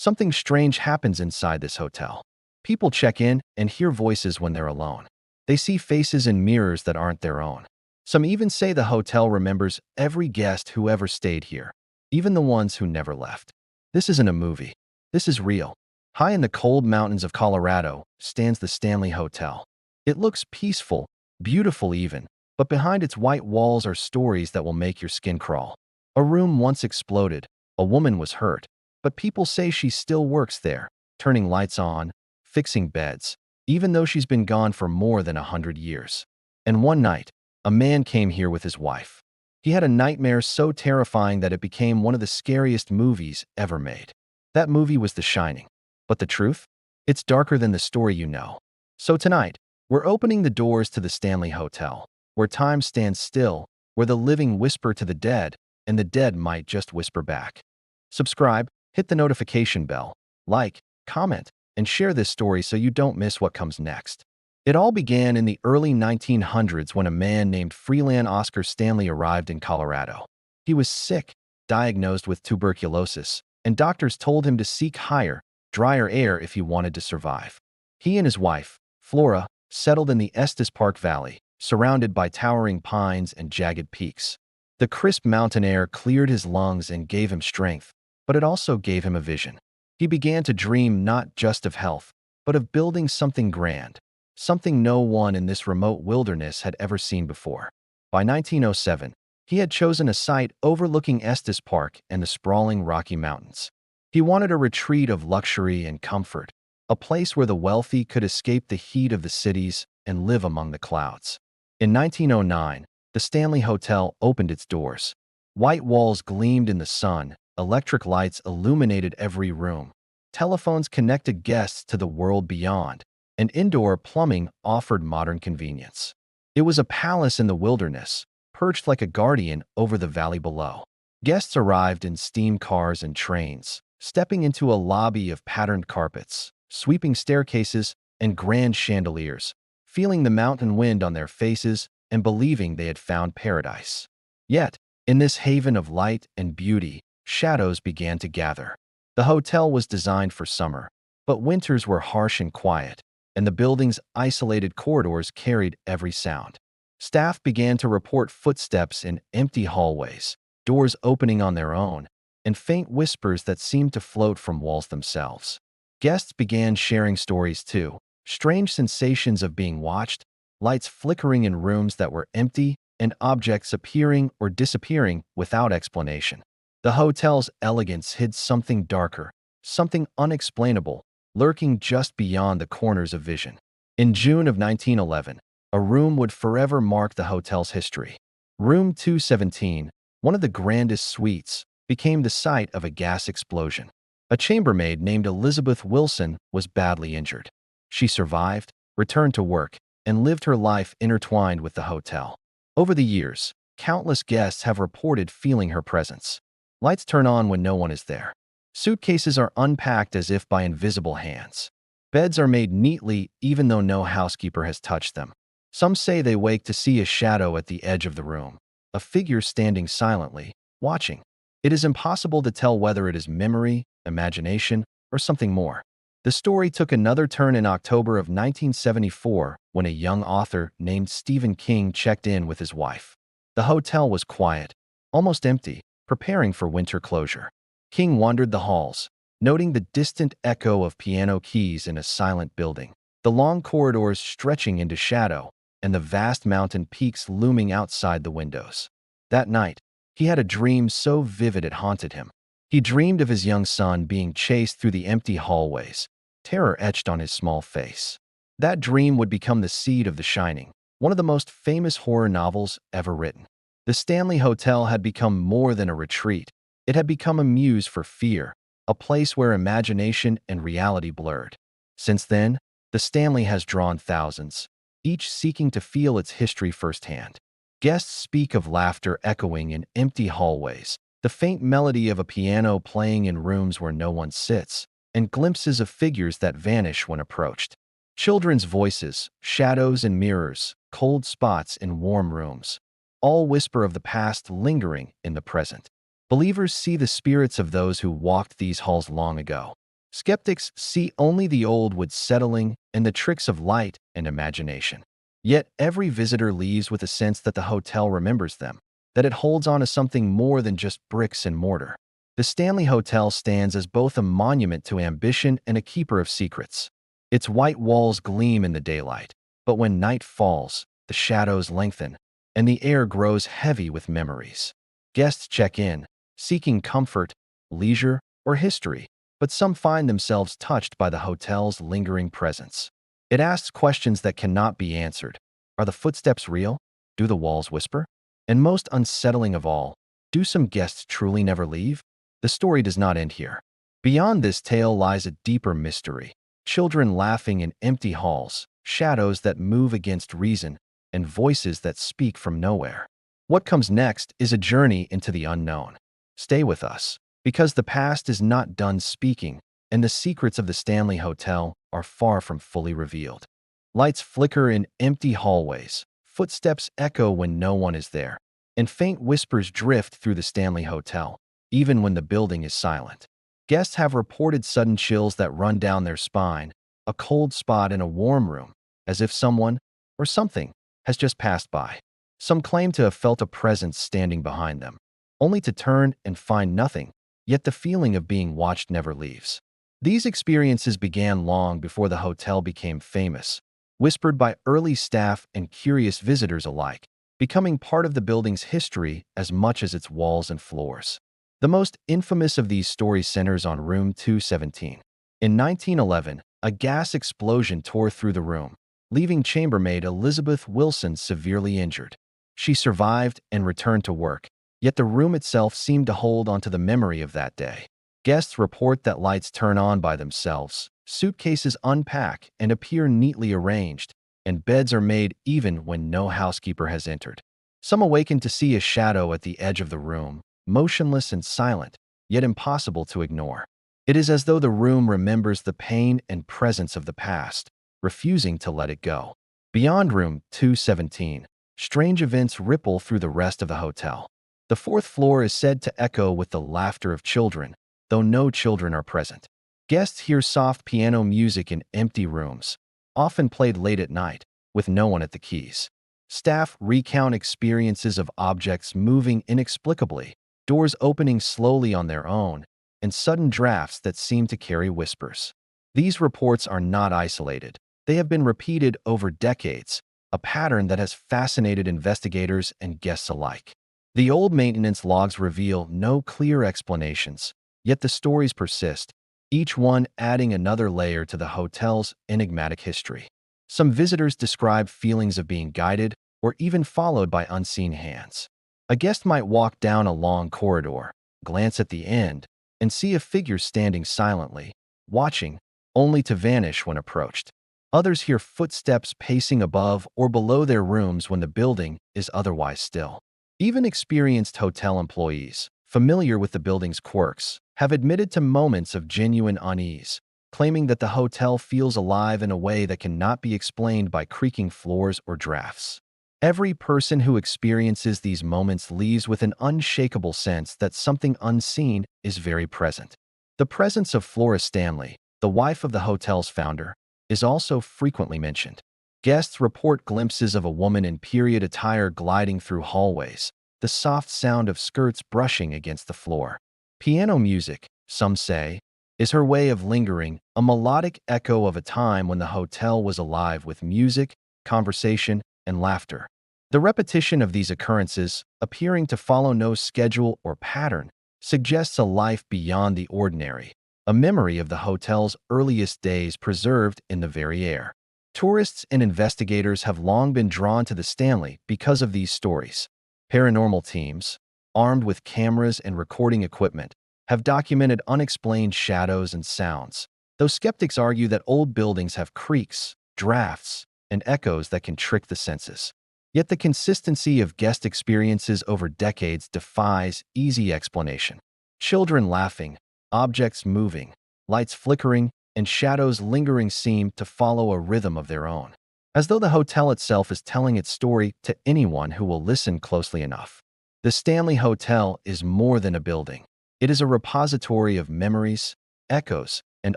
Something strange happens inside this hotel. People check in and hear voices when they're alone. They see faces in mirrors that aren't their own. Some even say the hotel remembers every guest who ever stayed here, even the ones who never left. This isn't a movie. This is real. High in the cold mountains of Colorado stands the Stanley Hotel. It looks peaceful, beautiful even, but behind its white walls are stories that will make your skin crawl. A room once exploded. A woman was hurt, but people say she still works there, turning lights on, fixing beds, even though she's been gone for more than 100 years. And one night, a man came here with his wife. He had a nightmare so terrifying that it became one of the scariest movies ever made. That movie was The Shining. But the truth? It's darker than the story you know. So tonight, we're opening the doors to the Stanley Hotel, where time stands still, where the living whisper to the dead, and the dead might just whisper back. Subscribe, hit the notification bell, like, comment, and share this story so you don't miss what comes next. It all began in the early 1900s when a man named Freelan Oscar Stanley arrived in Colorado. He was sick, diagnosed with tuberculosis, and doctors told him to seek higher, drier air if he wanted to survive. He and his wife, Flora, settled in the Estes Park Valley, surrounded by towering pines and jagged peaks. The crisp mountain air cleared his lungs and gave him strength, but it also gave him a vision. He began to dream not just of health, but of building something grand, something no one in this remote wilderness had ever seen before. By 1907, he had chosen a site overlooking Estes Park and the sprawling Rocky Mountains. He wanted a retreat of luxury and comfort, a place where the wealthy could escape the heat of the cities and live among the clouds. In 1909, the Stanley Hotel opened its doors. White walls gleamed in the sun, electric lights illuminated every room, telephones connected guests to the world beyond, and indoor plumbing offered modern convenience. It was a palace in the wilderness, perched like a guardian over the valley below. Guests arrived in steam cars and trains, stepping into a lobby of patterned carpets, sweeping staircases, and grand chandeliers, feeling the mountain wind on their faces and believing they had found paradise. Yet, in this haven of light and beauty, shadows began to gather. The hotel was designed for summer, but winters were harsh and quiet, and the building's isolated corridors carried every sound. Staff began to report footsteps in empty hallways, doors opening on their own, and faint whispers that seemed to float from walls themselves. Guests began sharing stories too, strange sensations of being watched, lights flickering in rooms that were empty, and objects appearing or disappearing without explanation. The hotel's elegance hid something darker, something unexplainable, lurking just beyond the corners of vision. In June of 1911, a room would forever mark the hotel's history. Room 217, one of the grandest suites, became the site of a gas explosion. A chambermaid named Elizabeth Wilson was badly injured. She survived, returned to work, and lived her life intertwined with the hotel. Over the years, countless guests have reported feeling her presence. Lights turn on when no one is there. Suitcases are unpacked as if by invisible hands. Beds are made neatly even though no housekeeper has touched them. Some say they wake to see a shadow at the edge of the room, a figure standing silently, watching. It is impossible to tell whether it is memory, imagination, or something more. The story took another turn in October of 1974 when a young author named Stephen King checked in with his wife. The hotel was quiet, almost empty, preparing for winter closure. King wandered the halls, noting the distant echo of piano keys in a silent building, the long corridors stretching into shadow, and the vast mountain peaks looming outside the windows. That night, he had a dream so vivid it haunted him. He dreamed of his young son being chased through the empty hallways, terror etched on his small face. That dream would become the seed of The Shining, one of the most famous horror novels ever written. The Stanley Hotel had become more than a retreat. It had become a muse for fear, a place where imagination and reality blurred. Since then, the Stanley has drawn thousands, each seeking to feel its history firsthand. Guests speak of laughter echoing in empty hallways, the faint melody of a piano playing in rooms where no one sits, and glimpses of figures that vanish when approached. Children's voices, shadows in mirrors, cold spots in warm rooms, all whisper of the past lingering in the present. Believers see the spirits of those who walked these halls long ago. Skeptics see only the old wood settling and the tricks of light and imagination. Yet every visitor leaves with a sense that the hotel remembers them, that it holds on to something more than just bricks and mortar. The Stanley Hotel stands as both a monument to ambition and a keeper of secrets. Its white walls gleam in the daylight, but when night falls, the shadows lengthen, and the air grows heavy with memories. Guests check in, seeking comfort, leisure, or history, but some find themselves touched by the hotel's lingering presence. It asks questions that cannot be answered. Are the footsteps real? Do the walls whisper? And most unsettling of all, do some guests truly never leave? The story does not end here. Beyond this tale lies a deeper mystery. Children laughing in empty halls, shadows that move against reason, and voices that speak from nowhere. What comes next is a journey into the unknown. Stay with us, because the past is not done speaking, and the secrets of the Stanley Hotel are far from fully revealed. Lights flicker in empty hallways, footsteps echo when no one is there, and faint whispers drift through the Stanley Hotel, even when the building is silent. Guests have reported sudden chills that run down their spine, a cold spot in a warm room, as if someone, or something, has just passed by. Some claim to have felt a presence standing behind them, only to turn and find nothing, yet the feeling of being watched never leaves. These experiences began long before the hotel became famous, whispered by early staff and curious visitors alike, becoming part of the building's history as much as its walls and floors. The most infamous of these stories centers on room 217. In 1911, a gas explosion tore through the room, leaving chambermaid Elizabeth Wilson severely injured. She survived and returned to work, yet the room itself seemed to hold onto the memory of that day. Guests report that lights turn on by themselves, suitcases unpack and appear neatly arranged, and beds are made even when no housekeeper has entered. Some awaken to see a shadow at the edge of the room, motionless and silent, yet impossible to ignore. It is as though the room remembers the pain and presence of the past, refusing to let it go. Beyond room 217, strange events ripple through the rest of the hotel. The fourth floor is said to echo with the laughter of children, though no children are present. Guests hear soft piano music in empty rooms, often played late at night, with no one at the keys. Staff recount experiences of objects moving inexplicably, doors opening slowly on their own, and sudden drafts that seem to carry whispers. These reports are not isolated. They have been repeated over decades, a pattern that has fascinated investigators and guests alike. The old maintenance logs reveal no clear explanations, yet the stories persist, each one adding another layer to the hotel's enigmatic history. Some visitors describe feelings of being guided or even followed by unseen hands. A guest might walk down a long corridor, glance at the end, and see a figure standing silently, watching, only to vanish when approached. Others hear footsteps pacing above or below their rooms when the building is otherwise still. Even experienced hotel employees, familiar with the building's quirks, have admitted to moments of genuine unease, claiming that the hotel feels alive in a way that cannot be explained by creaking floors or drafts. Every person who experiences these moments leaves with an unshakable sense that something unseen is very present. The presence of Flora Stanley, the wife of the hotel's founder, is also frequently mentioned. Guests report glimpses of a woman in period attire gliding through hallways, the soft sound of skirts brushing against the floor. Piano music, some say, is her way of lingering, a melodic echo of a time when the hotel was alive with music, conversation, and laughter. The repetition of these occurrences, appearing to follow no schedule or pattern, suggests a life beyond the ordinary, a memory of the hotel's earliest days preserved in the very air. Tourists and investigators have long been drawn to the Stanley because of these stories. Paranormal teams, armed with cameras and recording equipment, have documented unexplained shadows and sounds, though skeptics argue that old buildings have creaks, drafts, and echoes that can trick the senses. Yet the consistency of guest experiences over decades defies easy explanation. Children laughing, objects moving, lights flickering, and shadows lingering seem to follow a rhythm of their own, as though the hotel itself is telling its story to anyone who will listen closely enough. The Stanley Hotel is more than a building. It is a repository of memories, echoes, and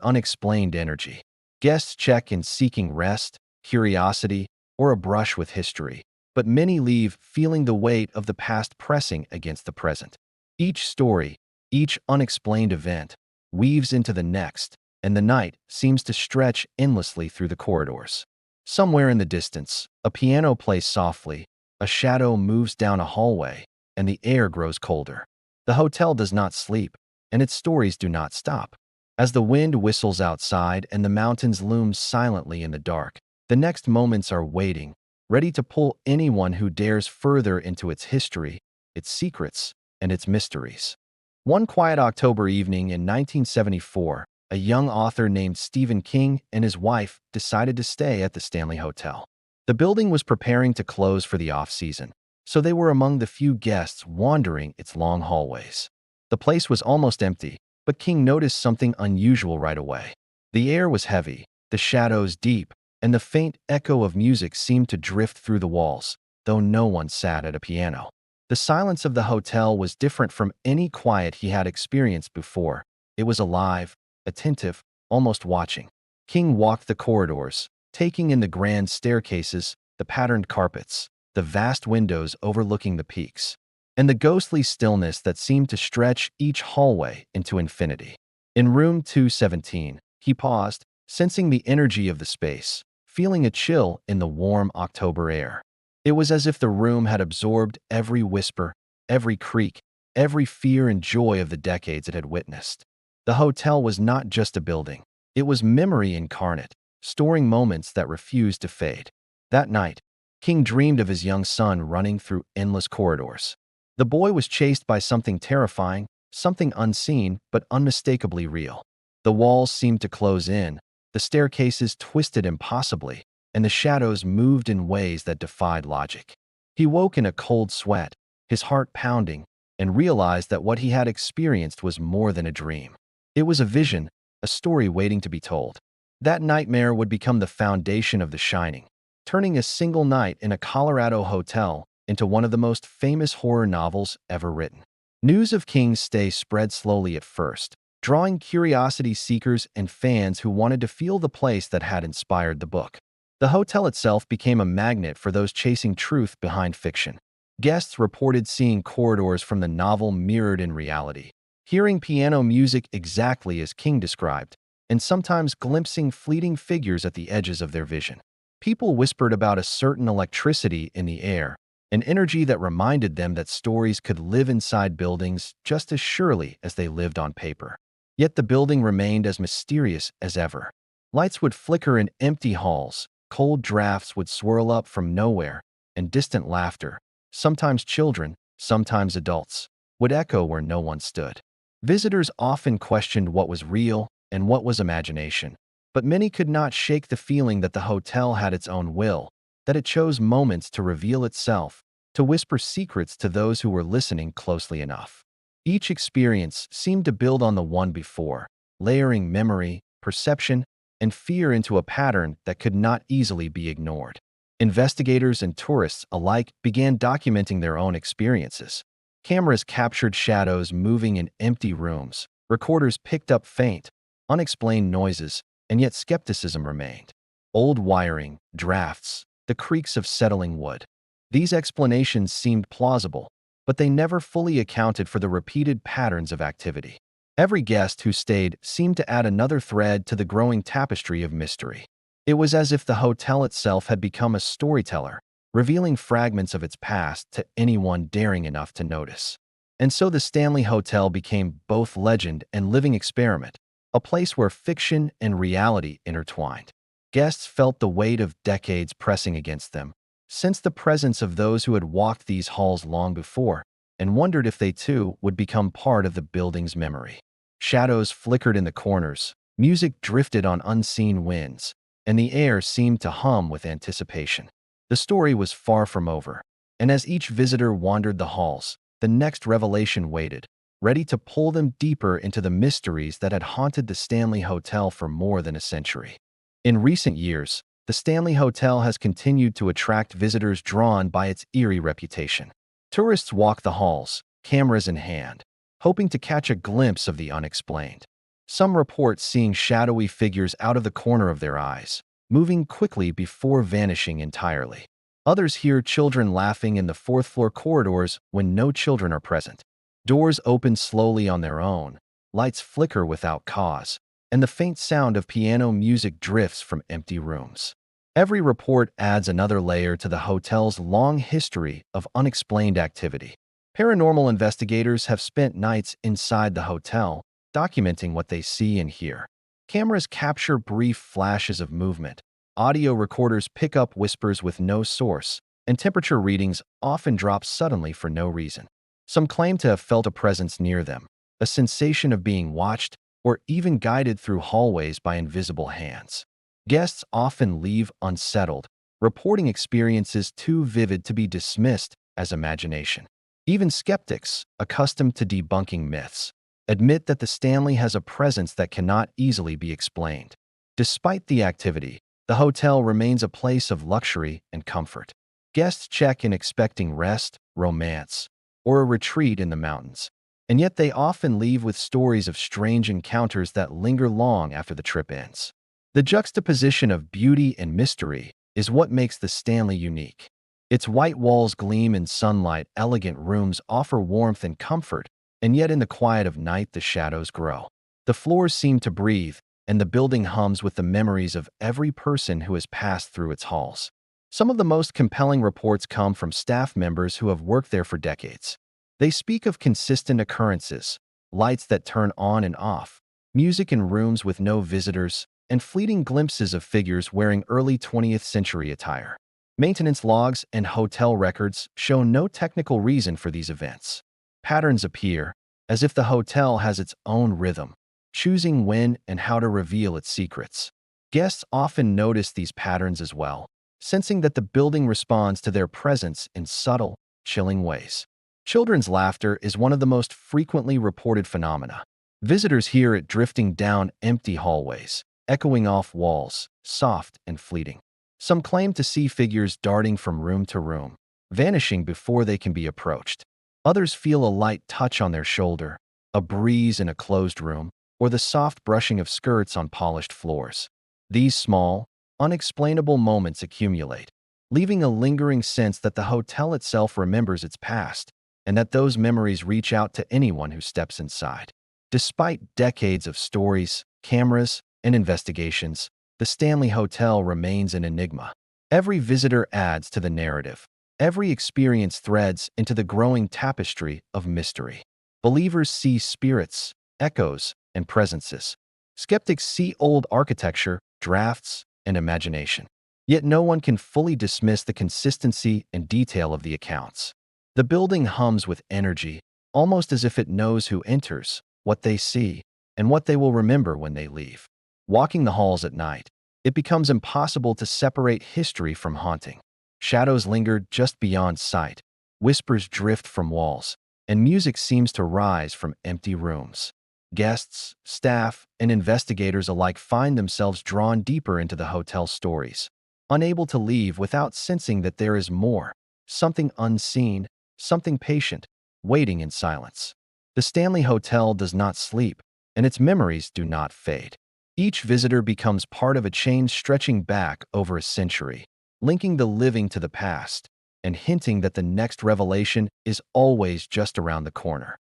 unexplained energy. Guests check in seeking rest, curiosity, or a brush with history, but many leave feeling the weight of the past pressing against the present. Each story, each unexplained event, weaves into the next, and the night seems to stretch endlessly through the corridors. Somewhere in the distance, a piano plays softly, a shadow moves down a hallway, and the air grows colder. The hotel does not sleep, and its stories do not stop. As the wind whistles outside and the mountains loom silently in the dark, the next moments are waiting, ready to pull anyone who dares further into its history, its secrets, and its mysteries. One quiet October evening in 1974, a young author named Stephen King and his wife decided to stay at the Stanley Hotel. The building was preparing to close for the off-season, so they were among the few guests wandering its long hallways. The place was almost empty, but King noticed something unusual right away. The air was heavy, the shadows deep, and the faint echo of music seemed to drift through the walls, though no one sat at a piano. The silence of the hotel was different from any quiet he had experienced before. It was alive, attentive, almost watching. King walked the corridors, taking in the grand staircases, the patterned carpets, the vast windows overlooking the peaks, and the ghostly stillness that seemed to stretch each hallway into infinity. In room 217, he paused, sensing the energy of the space, feeling a chill in the warm October air. It was as if the room had absorbed every whisper, every creak, every fear and joy of the decades it had witnessed. The hotel was not just a building. It was memory incarnate, storing moments that refused to fade. That night, King dreamed of his young son running through endless corridors. The boy was chased by something terrifying, something unseen but unmistakably real. The walls seemed to close in, the staircases twisted impossibly, and the shadows moved in ways that defied logic. He woke in a cold sweat, his heart pounding, and realized that what he had experienced was more than a dream. It was a vision, a story waiting to be told. That nightmare would become the foundation of The Shining, turning a single night in a Colorado hotel into one of the most famous horror novels ever written. News of King's stay spread slowly at first, drawing curiosity seekers and fans who wanted to feel the place that had inspired the book. The hotel itself became a magnet for those chasing truth behind fiction. Guests reported seeing corridors from the novel mirrored in reality, hearing piano music exactly as King described, and sometimes glimpsing fleeting figures at the edges of their vision. People whispered about a certain electricity in the air, an energy that reminded them that stories could live inside buildings just as surely as they lived on paper. Yet the building remained as mysterious as ever. Lights would flicker in empty halls, cold drafts would swirl up from nowhere, and distant laughter, sometimes children, sometimes adults, would echo where no one stood. Visitors often questioned what was real and what was imagination, but many could not shake the feeling that the hotel had its own will, that it chose moments to reveal itself, to whisper secrets to those who were listening closely enough. Each experience seemed to build on the one before, layering memory, perception, and fear into a pattern that could not easily be ignored. Investigators and tourists alike began documenting their own experiences. Cameras captured shadows moving in empty rooms, recorders picked up faint, unexplained noises, and yet skepticism remained. Old wiring, drafts, the creaks of settling wood. These explanations seemed plausible, but they never fully accounted for the repeated patterns of activity. Every guest who stayed seemed to add another thread to the growing tapestry of mystery. It was as if the hotel itself had become a storyteller, revealing fragments of its past to anyone daring enough to notice. And so the Stanley Hotel became both legend and living experiment, a place where fiction and reality intertwined. Guests felt the weight of decades pressing against them, sensed the presence of those who had walked these halls long before, and wondered if they too would become part of the building's memory. Shadows flickered in the corners, music drifted on unseen winds, and the air seemed to hum with anticipation. The story was far from over, and as each visitor wandered the halls, the next revelation waited, ready to pull them deeper into the mysteries that had haunted the Stanley Hotel for more than a century. In recent years, the Stanley Hotel has continued to attract visitors drawn by its eerie reputation. Tourists walk the halls, cameras in hand, hoping to catch a glimpse of the unexplained. Some report seeing shadowy figures out of the corner of their eyes, moving quickly before vanishing entirely. Others hear children laughing in the fourth-floor corridors when no children are present. Doors open slowly on their own, lights flicker without cause, and the faint sound of piano music drifts from empty rooms. Every report adds another layer to the hotel's long history of unexplained activity. Paranormal investigators have spent nights inside the hotel, documenting what they see and hear. Cameras capture brief flashes of movement. Audio recorders pick up whispers with no source, and temperature readings often drop suddenly for no reason. Some claim to have felt a presence near them, a sensation of being watched, or even guided through hallways by invisible hands. Guests often leave unsettled, reporting experiences too vivid to be dismissed as imagination. Even skeptics, accustomed to debunking myths, admit that the Stanley has a presence that cannot easily be explained. Despite the activity, the hotel remains a place of luxury and comfort. Guests check in expecting rest, romance, or a retreat in the mountains, and yet they often leave with stories of strange encounters that linger long after the trip ends. The juxtaposition of beauty and mystery is what makes the Stanley unique. Its white walls gleam in sunlight, elegant rooms offer warmth and comfort, and yet in the quiet of night the shadows grow. The floors seem to breathe, and the building hums with the memories of every person who has passed through its halls. Some of the most compelling reports come from staff members who have worked there for decades. They speak of consistent occurrences, lights that turn on and off, music in rooms with no visitors, and fleeting glimpses of figures wearing early 20th century attire. Maintenance logs and hotel records show no technical reason for these events. Patterns appear, as if the hotel has its own rhythm, choosing when and how to reveal its secrets. Guests often notice these patterns as well, sensing that the building responds to their presence in subtle, chilling ways. Children's laughter is one of the most frequently reported phenomena. Visitors hear it drifting down empty hallways, echoing off walls, soft and fleeting. Some claim to see figures darting from room to room, vanishing before they can be approached. Others feel a light touch on their shoulder, a breeze in a closed room, or the soft brushing of skirts on polished floors. These small, unexplainable moments accumulate, leaving a lingering sense that the hotel itself remembers its past, and that those memories reach out to anyone who steps inside. Despite decades of stories, cameras, and investigations, the Stanley Hotel remains an enigma. Every visitor adds to the narrative. Every experience threads into the growing tapestry of mystery. Believers see spirits, echoes, and presences. Skeptics see old architecture, drafts, and imagination. Yet no one can fully dismiss the consistency and detail of the accounts. The building hums with energy, almost as if it knows who enters, what they see, and what they will remember when they leave. Walking the halls at night, it becomes impossible to separate history from haunting. Shadows linger just beyond sight, whispers drift from walls, and music seems to rise from empty rooms. Guests, staff, and investigators alike find themselves drawn deeper into the hotel's stories, unable to leave without sensing that there is more, something unseen, something patient, waiting in silence. The Stanley Hotel does not sleep, and its memories do not fade. Each visitor becomes part of a chain stretching back over a century, linking the living to the past, and hinting that the next revelation is always just around the corner.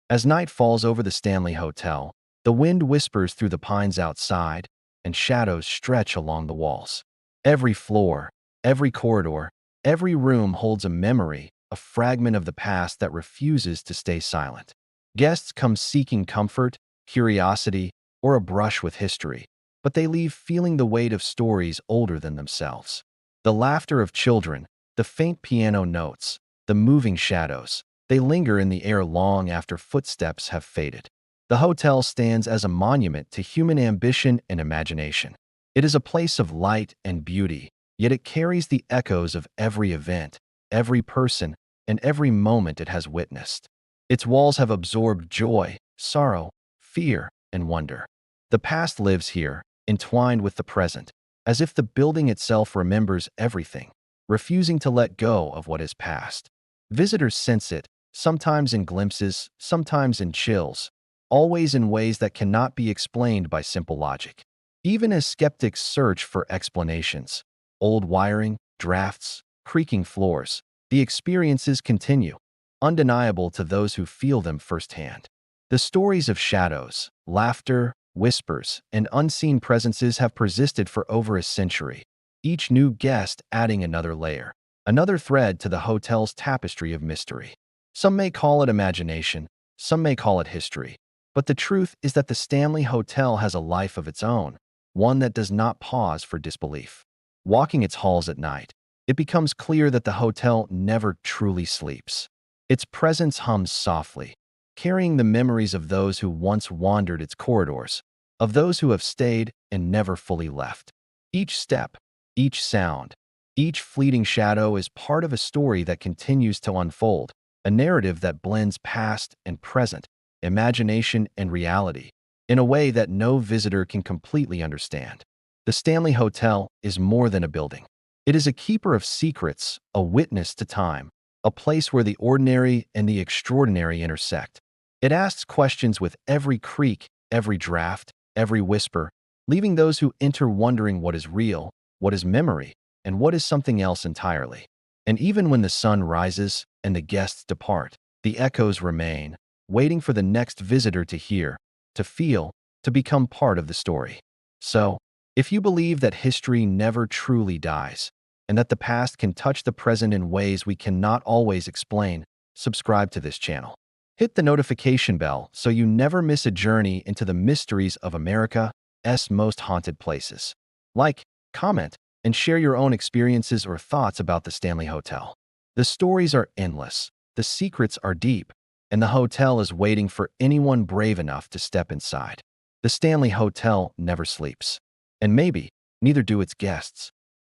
As night falls over the Stanley Hotel, the wind whispers through the pines outside, and shadows stretch along the walls. Every floor, every corridor, every room holds a memory, a fragment of the past that refuses to stay silent. Guests come seeking comfort, curiosity, or a brush with history, but they leave feeling the weight of stories older than themselves. The laughter of children, the faint piano notes, the moving shadows, they linger in the air long after footsteps have faded. The hotel stands as a monument to human ambition and imagination. It is a place of light and beauty, yet it carries the echoes of every event, every person, and every moment it has witnessed. Its walls have absorbed joy, sorrow, fear, and wonder. The past lives here, entwined with the present, as if the building itself remembers everything, refusing to let go of what is past. Visitors sense it, sometimes in glimpses, sometimes in chills, always in ways that cannot be explained by simple logic. Even as skeptics search for explanations, old wiring, drafts, creaking floors, the experiences continue, undeniable to those who feel them firsthand. The stories of shadows, laughter, whispers, and unseen presences have persisted for over a century, each new guest adding another layer, another thread to the hotel's tapestry of mystery. Some may call it imagination, some may call it history, but the truth is that the Stanley Hotel has a life of its own, one that does not pause for disbelief. Walking its halls at night, it becomes clear that the hotel never truly sleeps. Its presence hums softly, carrying the memories of those who once wandered its corridors, of those who have stayed and never fully left. Each step, each sound, each fleeting shadow is part of a story that continues to unfold, a narrative that blends past and present, imagination and reality, in a way that no visitor can completely understand. The Stanley Hotel is more than a building. It is a keeper of secrets, a witness to time, a place where the ordinary and the extraordinary intersect. It asks questions with every creak, every draft, every whisper, leaving those who enter wondering what is real, what is memory, and what is something else entirely. And even when the sun rises and the guests depart, the echoes remain, waiting for the next visitor to hear, to feel, to become part of the story. So, if you believe that history never truly dies, and that the past can touch the present in ways we cannot always explain, subscribe to this channel. Hit the notification bell so you never miss a journey into the mysteries of America's most haunted places. Like, comment, and share your own experiences or thoughts about the Stanley Hotel. The stories are endless, the secrets are deep, and the hotel is waiting for anyone brave enough to step inside. The Stanley Hotel never sleeps. And maybe, neither do its guests.